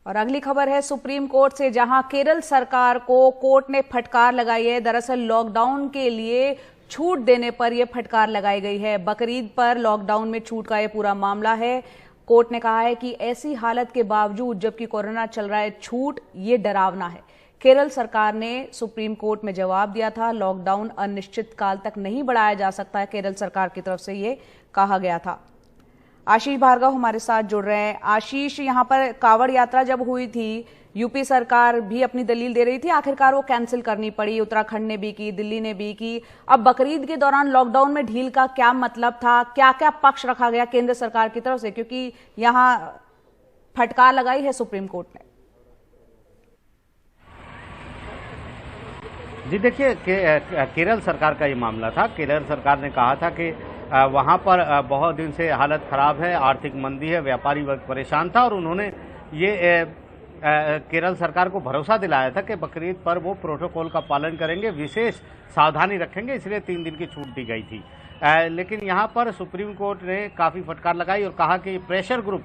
और अगली खबर है सुप्रीम कोर्ट से, जहां केरल सरकार को कोर्ट ने फटकार लगाई है। दरअसल लॉकडाउन के लिए छूट देने पर यह फटकार लगाई गई है। बकरीद पर लॉकडाउन में छूट का यह पूरा मामला है। कोर्ट ने कहा है कि ऐसी हालत के बावजूद जबकि कोरोना चल रहा है, छूट ये डरावना है। केरल सरकार ने सुप्रीम कोर्ट में जवाब दिया था, लॉकडाउन अनिश्चित काल तक नहीं बढ़ाया जा सकता है। केरल सरकार की तरफ से ये कहा गया था। आशीष भार्गव हमारे साथ जुड़ रहे हैं। आशीष, यहां पर कावड़ यात्रा जब हुई थी, यूपी सरकार भी अपनी दलील दे रही थी, आखिरकार वो कैंसिल करनी पड़ी। उत्तराखंड ने भी की, दिल्ली ने भी की। अब बकरीद के दौरान लॉकडाउन में ढील का क्या मतलब था, क्या क्या पक्ष रखा गया केंद्र सरकार की तरफ से, क्योंकि यहां फटकार लगाई है सुप्रीम कोर्ट ने। जी देखिए, केरल सरकार का ये मामला था। केरल सरकार ने कहा था कि वहाँ पर बहुत दिन से हालत खराब है, आर्थिक मंदी है, व्यापारी वर्ग परेशान था और उन्होंने ये केरल सरकार को भरोसा दिलाया था कि बकरीद पर वो प्रोटोकॉल का पालन करेंगे, विशेष सावधानी रखेंगे, इसलिए 3 दिन की छूट दी गई थी। लेकिन यहाँ पर सुप्रीम कोर्ट ने काफ़ी फटकार लगाई और कहा कि प्रेशर ग्रुप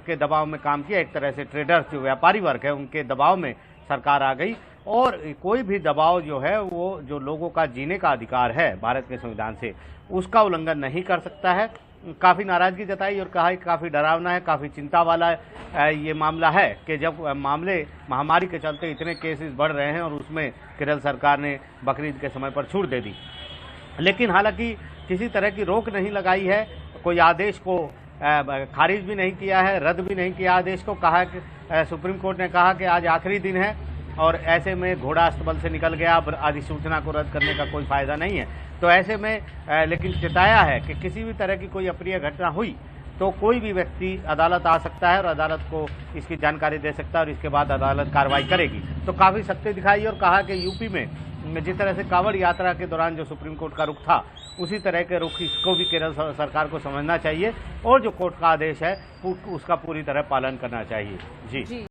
के दबाव में काम किया। एक तरह से ट्रेडर्स, जो व्यापारी वर्ग है, उनके दबाव में सरकार आ गई और कोई भी दबाव जो है वो जो लोगों का जीने का अधिकार है भारत के संविधान से, उसका उल्लंघन नहीं कर सकता है। काफ़ी नाराज़गी जताई और कहा कि काफ़ी डरावना है, काफ़ी चिंता वाला ये मामला है कि जब मामले महामारी के चलते इतने केसेस बढ़ रहे हैं और उसमें केरल सरकार ने बकरीद के समय पर छूट दे दी। लेकिन हालांकि किसी तरह की रोक नहीं लगाई है, कोई आदेश को खारिज भी नहीं किया है, रद्द भी नहीं किया आदेश को। कहा कि सुप्रीम कोर्ट ने कहा कि आज आखिरी दिन है और ऐसे में घोड़ा अस्तबल से निकल गया, अधिसूचना को रद्द करने का कोई फायदा नहीं है। तो ऐसे में लेकिन चेताया है कि किसी भी तरह की कोई अप्रिय घटना हुई तो कोई भी व्यक्ति अदालत आ सकता है और अदालत को इसकी जानकारी दे सकता है और इसके बाद अदालत कार्रवाई करेगी। तो काफ़ी सख्ती दिखाई और कहा कि यूपी में जिस तरह से कांवड़ यात्रा के दौरान जो सुप्रीम कोर्ट का रुख था, उसी तरह के रुख इसको भी केरल सरकार को समझना चाहिए और जो कोर्ट का आदेश है उसका पूरी तरह पालन करना चाहिए। जी।